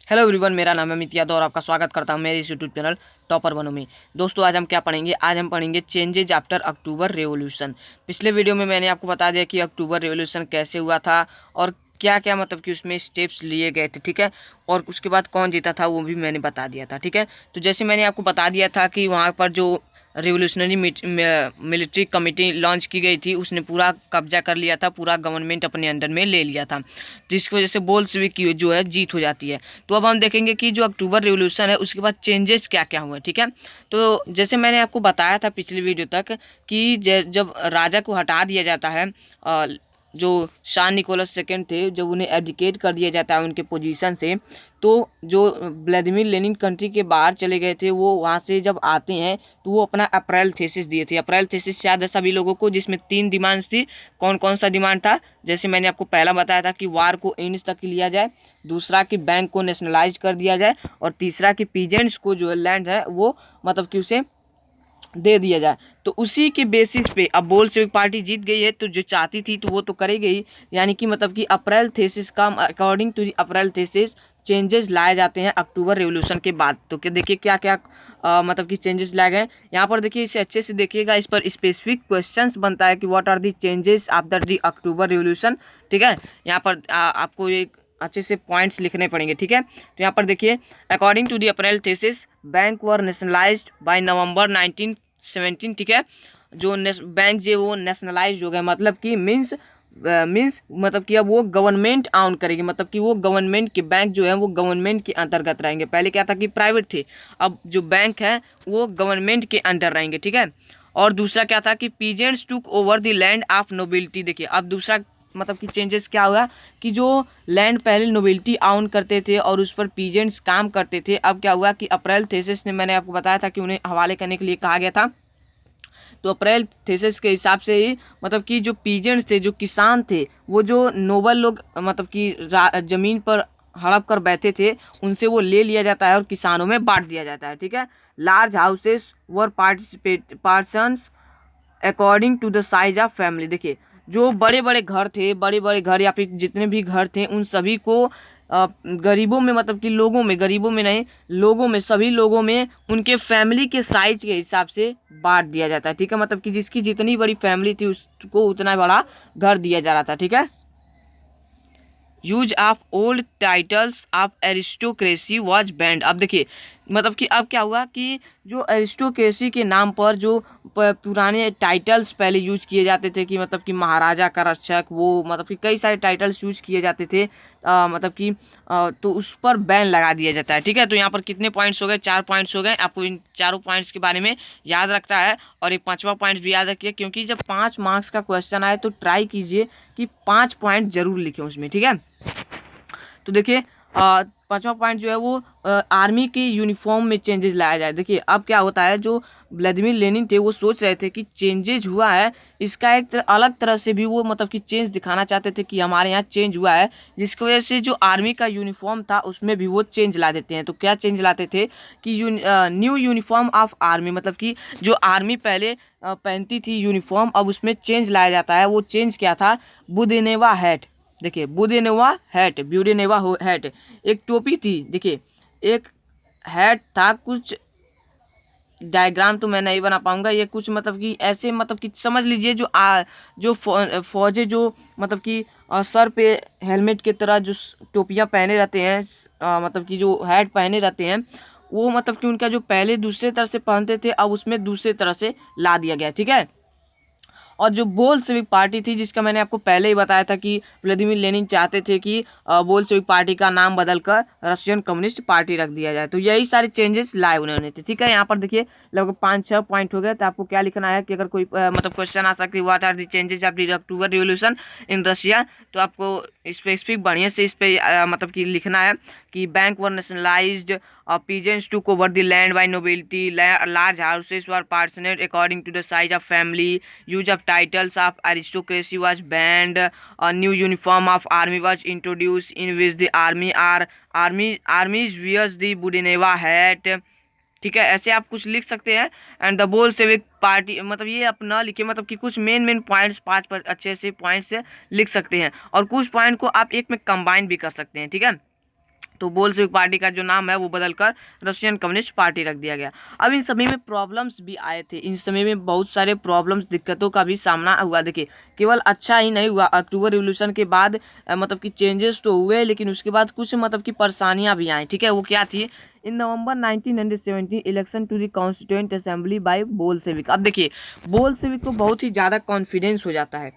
Hello everyone, मेरा नाम है अमित यादव और आपका स्वागत करता हूं मेरे इस यूट्यूब चैनल टॉपर बनो में। दोस्तों, आज हम क्या पढ़ेंगे? आज हम पढ़ेंगे चेंजेज आफ्टर अक्टूबर रेवोल्यूशन। पिछले वीडियो में मैंने आपको बता दिया कि अक्टूबर रेवोल्यूशन कैसे हुआ था और क्या क्या मतलब कि उसमें स्टेप्स लिए गए थे, ठीक है। और उसके बाद कौन जीता था वो भी मैंने बता दिया था, ठीक है। तो जैसे मैंने आपको बता दिया था कि वहाँ पर जो रिवोल्यूशनरी मिलिट्री कमेटी लॉन्च की गई थी उसने पूरा कब्जा कर लिया था, पूरा गवर्नमेंट अपने अंडर में ले लिया था, जिसकी वजह से बोल्शेविक की जो है जीत हो जाती है। तो अब हम देखेंगे कि जो अक्टूबर रिवोल्यूशन है उसके बाद चेंजेस क्या क्या हुए, ठीक है। तो जैसे मैंने आपको बताया था पिछली वीडियो तक कि जब राजा को हटा दिया जाता है, जो शाह निकोलस सेकेंड थे, जब उन्हें एब्डिकेट कर दिया जाता है उनके पोजीशन से, तो जो व्लादिमीर लेनिन कंट्री के बाहर चले गए थे वो वहाँ से जब आते हैं तो वो अपना अप्रैल थीसिस दिए थे। अप्रैल थीसिस याद है सभी लोगों को, जिसमें 3 डिमांड्स थी। कौन कौन सा डिमांड था? जैसे मैंने आपको पहला बताया था कि वार को एंड तक लिया जाए, दूसरा कि बैंक को नेशनलाइज कर दिया जाए, और तीसरा कि पीजेंट्स को जो लैंड है वो मतलब कि उसे दे दिया जाए। तो उसी के बेसिस पे अब बोल्शेविक पार्टी जीत गई है, तो जो चाहती थी तो वो तो करेगी ही। यानी कि मतलब कि अप्रैल थीसिस का, according to the April thesis changes लाए जाते हैं अक्टूबर रेवोल्यूशन के बाद। तो क्या देखिए क्या क्या मतलब कि चेंजेस लाए गए यहाँ पर। देखिए इसे अच्छे से देखिएगा, इस पर स्पेसिफिक क्वेश्चंस बनता है कि what are the changes after the October revolution, ठीक है। यहाँ पर आपको एक अच्छे से पॉइंट्स लिखने पड़ेंगे, ठीक है। तो यहाँ पर देखिए, according to the April thesis bank were nationalised by November 1917, ठीक है। जो बैंक जो वो नेशनलाइज हो गए, मतलब कि मीन्स मतलब कि अब वो गवर्नमेंट ऑन करेगी, मतलब कि वो गवर्नमेंट के बैंक जो है वो गवर्नमेंट के अंतर्गत रहेंगे। पहले क्या था कि प्राइवेट थे, अब जो बैंक है वो गवर्नमेंट के अंडर रहेंगे, ठीक है। और दूसरा क्या था कि peasants took over the land of nobility. देखिए अब दूसरा मतलब कि चेंजेस क्या हुआ कि जो लैंड पहले नोबिलिटी ऑन करते थे और उस पर पीजेंट्स काम करते थे, अब क्या हुआ कि अप्रैल थीसिस ने, मैंने आपको बताया था कि उन्हें हवाले करने के लिए कहा गया था। तो अप्रैल थीसिस के हिसाब से ही मतलब कि जो पीजेंट्स थे, जो किसान थे, वो जो नोबल लोग मतलब कि जमीन पर हड़प कर बैठे थे, उनसे वो ले लिया जाता है और किसानों में बांट दिया जाता है, ठीक है। Large houses were partitions according to the size of family. देखिए जो बड़े बड़े घर थे, बड़े बड़े घर या फिर जितने भी घर थे, उन सभी को गरीबों में, मतलब कि लोगों में, गरीबों में नहीं, लोगों में, सभी लोगों में उनके फैमिली के साइज के हिसाब से बांट दिया जाता है, ठीक है। मतलब कि जिसकी जितनी बड़ी फैमिली थी उसको उतना बड़ा घर दिया जा रहा था, ठीक है। Use of old titles of aristocracy was banned. अब देखिए मतलब कि अब क्या हुआ कि जो एरिस्टोक्रेसी के नाम पर जो पुराने टाइटल्स पहले यूज किए जाते थे, कि मतलब कि महाराजा का रक्षक, वो मतलब कि कई सारे टाइटल्स यूज किए जाते थे, मतलब कि तो उस पर बैन लगा दिया जाता है, ठीक है। तो यहाँ पर कितने पॉइंट्स हो गए? 4 पॉइंट्स हो गए। आपको इन चारों पॉइंट्स के बारे में याद रखता है, और एक 5वां पॉइंट भी याद रखिए, क्योंकि जब 5 मार्क्स का क्वेश्चन आए तो ट्राई कीजिए कि 5 पॉइंट जरूर लिखें उसमें, ठीक है। तो देखिए 5वां पॉइंट जो है वो आर्मी के यूनिफॉर्म में चेंजेस लाया जाए। देखिए अब क्या होता है, जो व्लादिमीर लेनिन थे वो सोच रहे थे कि चेंजेज हुआ है, इसका एक अलग तरह से भी वो मतलब कि चेंज दिखाना चाहते थे कि हमारे यहाँ चेंज हुआ है, जिसकी वजह से जो आर्मी का यूनिफॉर्म था उसमें भी वो चेंज ला देते हैं। तो क्या चेंज लाते थे कि न्यू यूनिफॉर्म ऑफ आर्मी, मतलब कि जो आर्मी पहले पहनती थी यूनिफॉर्म, अब उसमें चेंज लाया जाता है। वो चेंज क्या था? बुदेनेवा हैट। देखिए बुदेनेवा हैट, ब्यूडेनेवा हैट एक टोपी थी। देखिए एक हैट था, कुछ डायग्राम तो मैं नहीं बना पाऊंगा, ये कुछ मतलब कि ऐसे, मतलब कि समझ लीजिए जो फौजे जो मतलब कि सर पे हेलमेट की तरह जो टोपियां पहने रहते हैं, मतलब कि जो हैट पहने रहते हैं, वो मतलब कि उनका जो पहले दूसरे तरह से पहनते थे, अब उसमें दूसरे तरह से ला दिया गया, ठीक है। और जो बोल्शेविक पार्टी थी, जिसका मैंने आपको पहले ही बताया था कि व्लादिमीर लेनिन चाहते थे कि बोल्शेविक पार्टी का नाम बदलकर रशियन कम्युनिस्ट पार्टी रख दिया जाए। तो यही सारे चेंजेस लाए उन्होंने थे, ठीक है। यहाँ पर देखिए लगभग 5-6 पॉइंट हो गए। तो आपको क्या लिखना है कि अगर कोई मतलब क्वेश्चन आ सकती है, what are the changes of the October revolution in Russia, तो आपको स्पेसिफिक बढ़िया से इस पे मतलब कि लिखना है कि bank were nationalised, peasants took over the land by nobility, large houses were partitioned according to the size of family, use of titles of aristocracy was banned, a new uniform of army was introduced in which the armies wears the budeneva hat, ठीक है। ऐसे आप कुछ लिख सकते हैं। And the Bolshevik party, मतलब ये अपना लिखिए, मतलब कि कुछ मेन पॉइंट्स 5 पर अच्छे से पॉइंट्स से लिख सकते हैं, और कुछ पॉइंट को आप एक में कंबाइन भी कर सकते हैं, ठीक है। तो बोल्शेविक पार्टी का जो नाम है वो बदलकर रशियन कम्युनिस्ट पार्टी रख दिया गया। अब इन सभी में प्रॉब्लम्स भी आए थे, इन समय में बहुत सारे प्रॉब्लम्स, दिक्कतों का भी सामना हुआ। देखिए केवल अच्छा ही नहीं हुआ, अक्टूबर रिवोल्यूशन के बाद मतलब कि चेंजेस तो हुए, लेकिन उसके बाद कुछ मतलब कि परेशानियां भी आई। ठीक है, वो क्या थी? In November 1970 election to the constituent assembly by Bolshevik. अब देखिए बोल्शेविक को बहुत ही ज़्यादा कॉन्फिडेंस हो जाता है।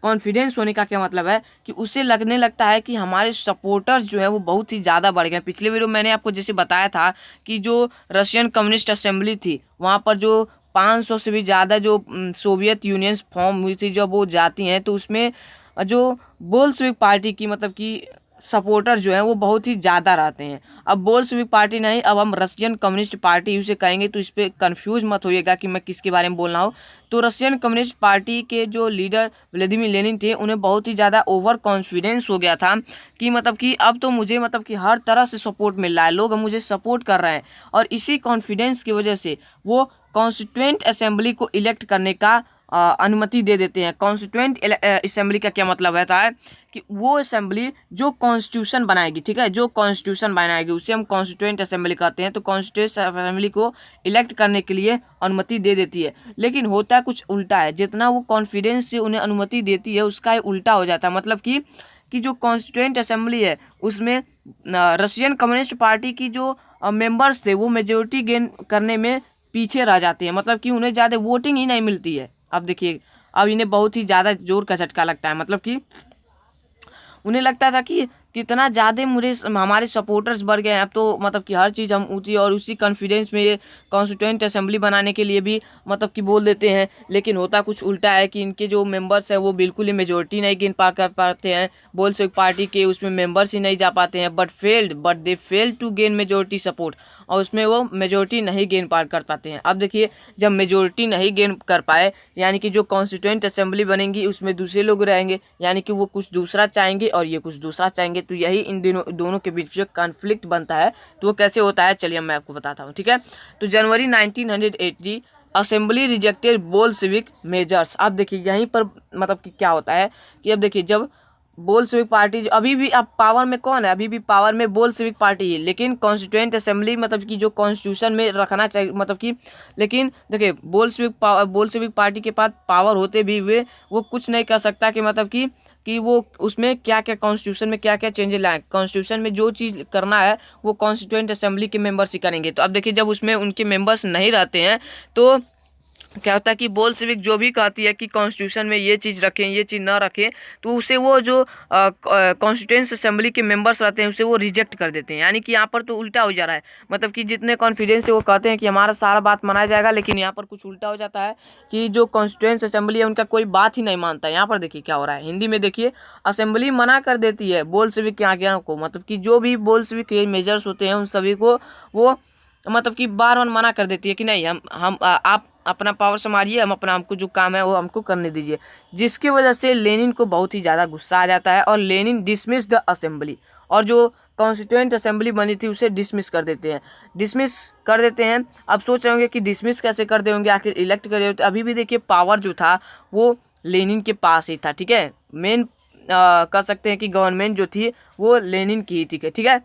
कॉन्फिडेंस होने का क्या मतलब है कि उसे लगने लगता है कि हमारे सपोर्टर्स जो है वो बहुत ही ज़्यादा बढ़ गए। पिछले वीडियो मैंने आपको जैसे बताया था कि जो रशियन कम्युनिस्ट असेंबली थी वहाँ पर जो 500 से भी ज़्यादा जो सोवियत यूनियंस फॉर्म हुई थी, जब वो जाती हैं तो उसमें जो बोल्शेविक पार्टी की मतलब कि सपोर्टर जो है वो बहुत ही ज़्यादा रहते हैं। अब बोल्शेविक पार्टी नहीं, अब हम रशियन कम्युनिस्ट पार्टी उसे कहेंगे, तो इस पर कन्फ्यूज मत होइएगा कि मैं किसके बारे में बोल रहा हूँ। तो रशियन कम्युनिस्ट पार्टी के जो लीडर व्लादिमीर लेनिन थे उन्हें बहुत ही ज़्यादा ओवर कॉन्फिडेंस हो गया था कि मतलब कि अब तो मुझे मतलब कि हर तरह से सपोर्ट मिल रहा है, लोग मुझे सपोर्ट कर रहे हैं, और इसी कॉन्फिडेंस की वजह से वो कॉन्स्टिट्यूएंट असेंबली को इलेक्ट करने का अनुमति दे देते हैं। कॉन्स्टिट्यूएंट असेंबली का क्या मतलब रहता है कि वो असेंबली जो कॉन्स्टिट्यूशन बनाएगी, ठीक है, जो कॉन्स्टिट्यूशन बनाएगी उसे हम कॉन्स्टिट्यूएंट असेंबली कहते हैं। तो कॉन्स्टिट्यूएंट असेंबली को इलेक्ट करने के लिए अनुमति दे देती है, लेकिन होता कुछ उल्टा है। जितना वो कॉन्फिडेंस से उन्हें अनुमति देती है उसका ही उल्टा हो जाता है। मतलब कि जो कॉन्स्टिट्यूएंट असेंबली है उसमें रशियन कम्युनिस्ट पार्टी की जो मेंबर्स थे वो मेजोरिटी गेन करने में पीछे रह जाते हैं, मतलब कि उन्हें ज़्यादा वोटिंग ही नहीं मिलती है। अब देखिए अब इन्हें बहुत ही ज़्यादा जोर का झटका लगता है, मतलब कि उन्हें लगता था कि कितना ज़्यादा मुझे हमारे सपोर्टर्स बढ़ गए हैं, अब तो मतलब कि हर चीज़ हम उसी और उसी कॉन्फिडेंस में ये कॉन्स्टिट्यूएंट असेंबली बनाने के लिए भी मतलब कि बोल देते हैं। लेकिन होता कुछ उल्टा है कि इनके जो मेंबर्स हैं वो बिल्कुल ही मेजोरिटी नहीं गिन कर पाते हैं, बोल्शेविक पार्टी के उसमें मेंबर्स ही नहीं जा पाते हैं, but they fail to gain majority support, और उसमें वो मेजोरिटी नहीं गेन कर पाते हैं। अब देखिए जब मेजोरिटी नहीं गेन कर पाए, यानी कि जो कॉन्स्टिट्यूएंट असेंबली बनेंगी उसमें दूसरे लोग रहेंगे, यानी कि वो कुछ दूसरा चाहेंगे और ये कुछ दूसरा चाहेंगे, तो यही इन दोनों के बीच में कॉन्फ्लिक्ट बनता है। तो वो कैसे होता है चलिए मैं आपको बताता हूँ। ठीक है, तो जनवरी 1980 असेंबली रिजेक्टेड बोल्शेविक मेजर्स। अब देखिए यहीं पर मतलब कि क्या होता है कि अब देखिए जब बोल्शेविक पार्टी अभी भी अब पावर में कौन है, अभी भी पावर में बोल्शेविक पार्टी है, लेकिन कॉन्स्टिट्यूएंट असेंबली मतलब कि जो कॉन्स्टिट्यूशन में रखना चाहिए मतलब कि, लेकिन देखिए बोल्शेविक पार्टी के पास पावर होते भी हुए वो कुछ नहीं कर सकता कि मतलब कि वो उसमें क्या क्या कॉन्स्टिट्यूशन में क्या क्या चेंजेस लाए। कॉन्स्टिट्यूशन में जो चीज़ करना है वो कॉन्स्टिट्यूएंट असेंबली के मेंबर्स ही करेंगे। तो अब देखिए जब उसमें उनके मेंबर्स नहीं रहते हैं तो क्या होता है कि बोल्शेविक जो भी कहती है कि कॉन्स्टिट्यूशन में ये चीज़ रखें ये चीज़ ना रखें, तो उसे वो जो कॉन्स्टिट्यूएंट असेंबली के मेंबर्स रहते हैं उसे वो रिजेक्ट कर देते हैं। यानी कि यहाँ पर तो उल्टा हो जा रहा है, मतलब कि जितने कॉन्फिडेंस से वो कहते हैं कि हमारा सारा बात मनाया जाएगा, लेकिन यहाँ पर कुछ उल्टा हो जाता है कि जो कॉन्स्टिट्यूएंट असेंबली है उनका कोई बात ही नहीं मानता। यहाँ पर देखिए क्या हो रहा है, हिंदी में देखिए, असेंबली मना कर देती है बोल्शेविक के आज्ञा को, मतलब कि जो भी बोल्शेविक के मेजर्स होते हैं उन सभी को वो मतलब कि बार बार मना कर देती है कि नहीं आप अपना पावर संभालिए, हम अपना हमको जो काम है वो हमको करने दीजिए। जिसकी वजह से लेनिन को बहुत ही ज़्यादा गुस्सा आ जाता है और लेनिन डिसमिस द असेंबली, और जो कॉन्स्टिट्यूएंट असेंबली बनी थी उसे डिसमिस कर देते हैं। अब सोच रहे होंगे कि डिसमिस कैसे कर दे होंगे, आखिर इलेक्ट करे। तो अभी भी देखिए पावर जो था वो लेनिन के पास ही था। ठीक है, मेन कह सकते हैं कि गवर्नमेंट जो थी वो लेनिन की ही थी। ठीक है,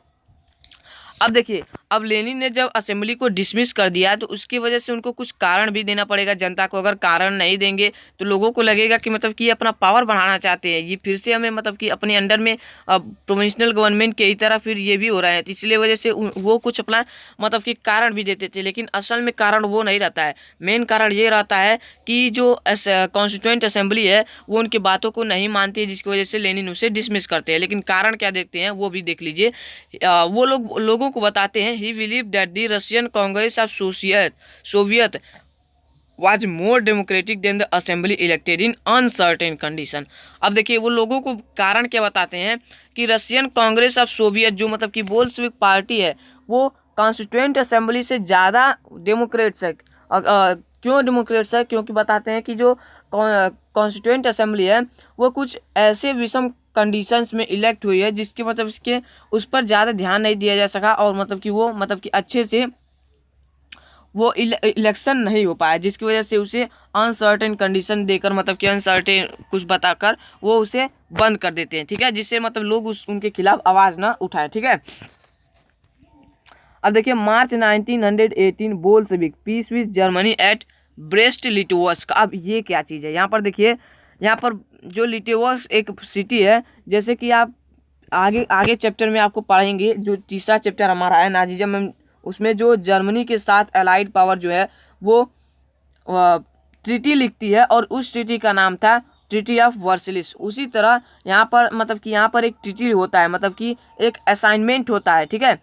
अब देखिए अब लेनिन ने जब असेंबली को डिसमिस कर दिया तो उसकी वजह से उनको कुछ कारण भी देना पड़ेगा जनता को। अगर कारण नहीं देंगे तो लोगों को लगेगा कि मतलब कि अपना पावर बढ़ाना चाहते हैं, ये फिर से हमें मतलब कि अपने अंडर में प्रोविंशियल गवर्नमेंट के ही तरह फिर ये भी हो रहा है। तो इसलिए वजह से वो कुछ अपना मतलब कि कारण भी देते थे, लेकिन असल में कारण वो नहीं रहता है। मेन कारण ये रहता है कि जो कॉन्स्टिट्यूएंट असेंबली है वो उनकी बातों को नहीं मानती है, जिसकी वजह से लेनिन उसे डिसमिस करते हैं। लेकिन कारण क्या देखते हैं वो भी देख लीजिए। वो लोगों को बताते हैं he believed that the Russian Congress of Soviet was more democratic than the assembly elected in uncertain condition। अब देखिए वो लोगों को कारण क्या बताते हैं कि रशियन कांग्रेस ऑफ सोवियत जो मतलब कि बोल्शेविक पार्टी है वो कॉन्स्टिट्यूएंट असेंबली से ज़्यादा डेमोक्रेट्स है। क्यों डेमोक्रेट्स है? क्योंकि बताते हैं कि जो कॉन्स्टिट्यूएंट असेंबली है वो कुछ ऐसे विषम कंडीशंस में इलेक्ट हुई है जिसके मतलब इसके उस पर ज़्यादा ध्यान नहीं दिया जा सका, और मतलब कि वो मतलब कि अच्छे से वो इलेक्शन नहीं हो पाया, जिसकी वजह से उसे अनसर्टेन कंडीशन देकर मतलब कि अनसर्टेन कुछ बताकर वो उसे बंद कर देते हैं। ठीक है, जिससे मतलब लोग उनके खिलाफ आवाज़ ना उठाए। ठीक है, अब देखिए March 1918 Bolshevik peace with Germany at Brest Litovsk. अब ये क्या चीज़ है, यहाँ पर देखिए, यहाँ पर जो लिटोवस्क एक सिटी है, जैसे कि आप आगे आगे चैप्टर में आपको पढ़ेंगे, जो तीसरा चैप्टर हमारा है नाजीजम में, उसमें जो जर्मनी के साथ अलाइड पावर जो है वो ट्रीटी लिखती है और उस ट्रीटी का नाम था ट्रीटी ऑफ वर्सलिस। उसी तरह यहाँ पर मतलब कि यहाँ पर एक ट्रीटी होता है, मतलब कि एक असाइनमेंट होता है, ठीक है।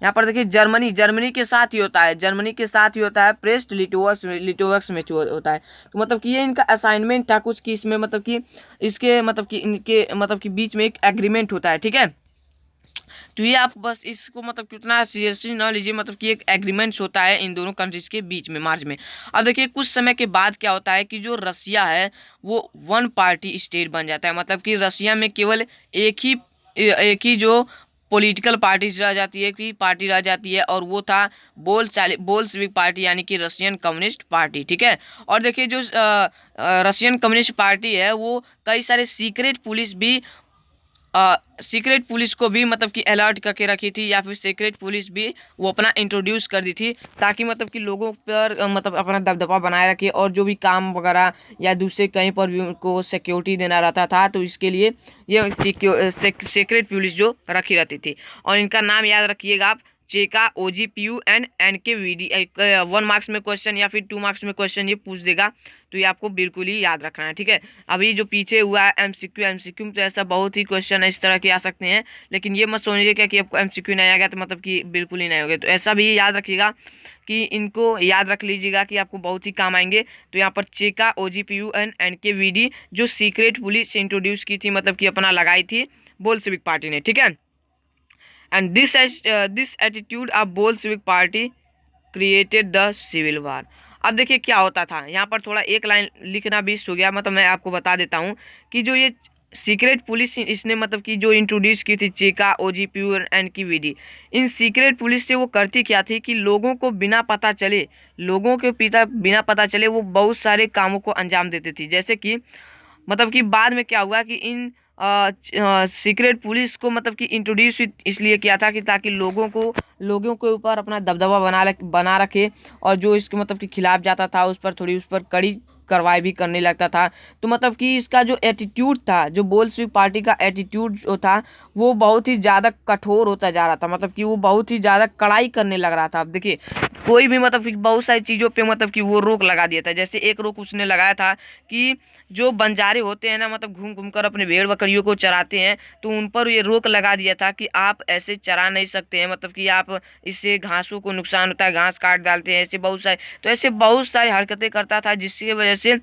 यहाँ पर देखिए जर्मनी के साथ ही होता है, जर्मनी के साथ ही होता है, प्रेस्ट लिटोवस्क में होता है। तो मतलब कि ये इनका असाइनमेंट था कुछ, कि इसमें मतलब कि इसके मतलब कि इनके मतलब कि बीच में एक एग्रीमेंट होता है, ठीक है। तो ये आप बस इसको मतलब कितना सीरियसली ना लीजिए, मतलब कि एक एग्रीमेंट होता है इन दोनों कंट्रीज के बीच में मार्च में। अब देखिए कुछ समय के बाद क्या होता है कि जो रसिया है वो वन पार्टी स्टेट बन जाता है, मतलब कि रसिया में केवल एक ही जो पॉलिटिकल पार्टी रह जाती है, कि पार्टी रह जाती है, और वो था बोल्शेविक पार्टी, यानी कि रशियन कम्युनिस्ट पार्टी, ठीक है। और देखिए जो रशियन कम्युनिस्ट पार्टी है वो कई सारे सीक्रेट पुलिस को भी मतलब कि अलर्ट करके रखी थी, या फिर सीक्रेट पुलिस भी वो अपना इंट्रोड्यूस कर दी थी, ताकि मतलब कि लोगों पर मतलब अपना दबदबा बनाए रखे, और जो भी काम वगैरह या दूसरे कहीं पर भी उनको सिक्योरिटी देना रहता था, तो इसके लिए ये सीक्रेट पुलिस जो रखी रहती थी। और इनका नाम याद रखिएगा आप, चेका, OGPU एंड NKVD। 1 मार्क्स में क्वेश्चन या फिर 2 मार्क्स में क्वेश्चन ये पूछ देगा, तो ये आपको बिल्कुल ही याद रखना है, ठीक है। अभी जो पीछे हुआ है MCQ में तो ऐसा बहुत ही क्वेश्चन है इस तरह के आ सकते हैं, लेकिन ये मत सोचिए क्या कि आपको MCQ नहीं आ गया तो मतलब कि बिल्कुल ही नहीं हो गया, तो ऐसा भी याद रखिएगा कि इनको याद रख लीजिएगा कि आपको बहुत ही काम आएंगे। तो यहाँ पर चेका, OGPU एंड NKVD जो सीक्रेट पुलिस इंट्रोड्यूस की थी, मतलब कि अपना लगाई थी बोल्शेविक पार्टी ने, ठीक है। And this attitude of Bolshevik party created the civil war. अब देखिए क्या होता था, यहाँ पर थोड़ा एक लाइन लिखना भी हो गया, मतलब मैं आपको बता देता हूँ कि जो ये सीक्रेट पुलिस इसने मतलब कि जो इंट्रोड्यूस की थी चेका, OGPU और NKVD, इन सीक्रेट पुलिस से वो करती क्या थी कि लोगों को बिना पता चले, बिना पता चले वो बहुत सारे कामों को अंजाम देती थी। जैसे कि मतलब कि बाद में क्या हुआ कि इन सीक्रेट पुलिस को मतलब कि इंट्रोड्यूस इसलिए किया था कि ताकि लोगों के ऊपर अपना दबदबा बना रखे, और जो इसके मतलब कि खिलाफ जाता था उस पर कड़ी कार्रवाई भी करने लगता था। तो मतलब कि इसका जो एटीट्यूड था, जो बोल्शेविक पार्टी का एटीट्यूड जो था वो बहुत ही ज़्यादा कठोर होता जा रहा था, मतलब कि वो बहुत ही ज़्यादा कड़ाई करने लग रहा था। अब देखिए कोई भी मतलब कि बहुत सारी चीज़ों पे मतलब कि वो रोक लगा दिया था। जैसे एक रोक उसने लगाया था कि जो बंजारे होते हैं ना, मतलब घूम घूम कर अपने भेड़ बकरियों को चराते हैं, तो उन पर ये रोक लगा दिया था कि आप ऐसे चरा नहीं सकते हैं, मतलब कि आप इससे घासों को नुकसान होता है, घास काट डालते हैं, ऐसे बहुत सारी हरकतें करता था, जिसकी वजह से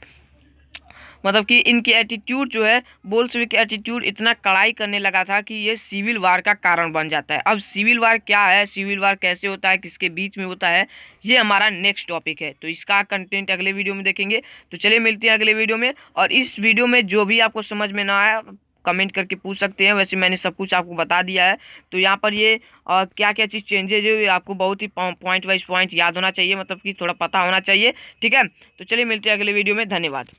मतलब कि इनकी एटीट्यूड जो है, बोल्शेविक की एटीट्यूड इतना कड़ाई करने लगा था कि ये सिविल वार का कारण बन जाता है। अब सिविल वार क्या है, सिविल वार कैसे होता है, किसके बीच में होता है, ये हमारा नेक्स्ट टॉपिक है, तो इसका कंटेंट अगले वीडियो में देखेंगे। तो चलिए मिलते हैं अगले वीडियो में, और इस वीडियो में जो भी आपको समझ में ना आया कमेंट करके पूछ सकते हैं, वैसे मैंने सब कुछ आपको बता दिया है। तो यहाँ पर ये क्या क्या चीज़ चेंजेज है, ये आपको बहुत ही पॉइंट वाइज पॉइंट याद होना चाहिए, मतलब कि थोड़ा पता होना चाहिए, ठीक है। तो चलिए मिलते हैं अगले वीडियो में, धन्यवाद।